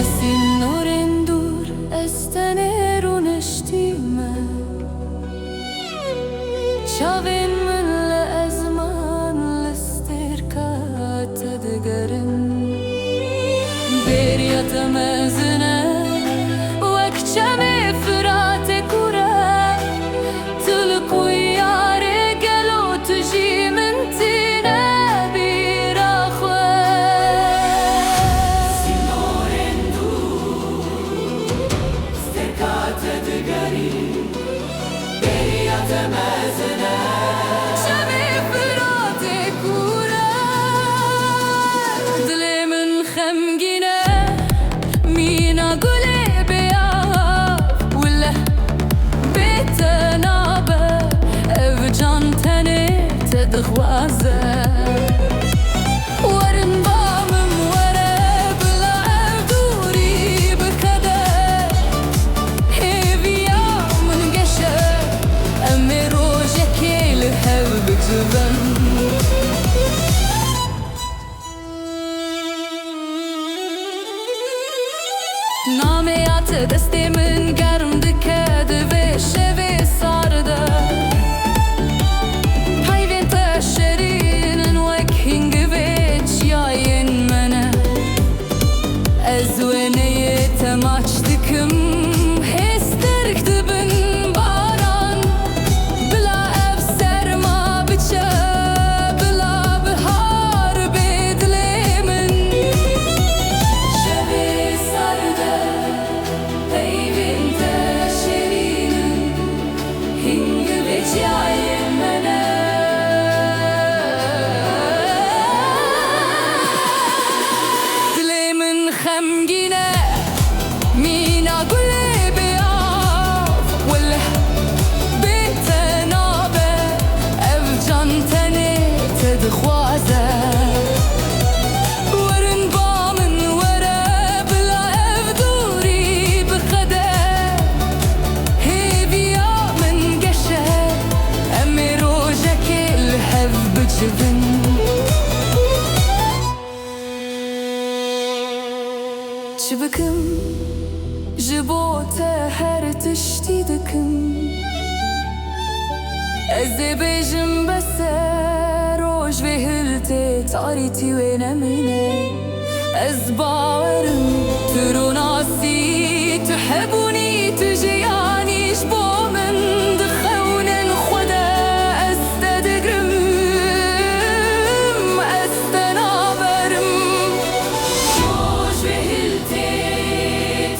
النور ندور استنير ونشتيمه شافين من الأزمان الاستركات تدقرن بيريا تمازنا وكشمي فرات كورا تلقوا يا رجال تجي من تينا براخوة النور ندور استركات تدقرن بيريا تمازنا ناميات دستي من قرم دكاد بشبي صارده هاي بنت الشرين وكهنج بيتش ياين منا أزواني تماش دكم هسترك دبن باران بلا أفسر ما بتشا بلا بهار بدلي من شبي صارده هاي بنت الشرين هنج بيتش ياين منا دلي من خمجينه مين أقول بيعرف ولا بتنابه أفجان تاني تدخوازه ورن بامن ورا بلا أفدوري بخده هيبيا من قشه أمي روجك الهف بجبن شبكم جبوته هر تشتيدكم ازي بيجم بس روج بهلتي تاريتي وين مني ازبارم تروناسي تحبوني تجياني شبو من دخون خدا استدقرم استنابرم روج بهلتي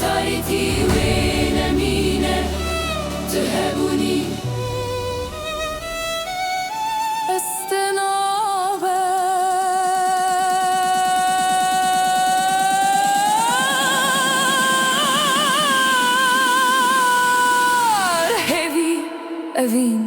تاريتي وين مينه تهبوني أفين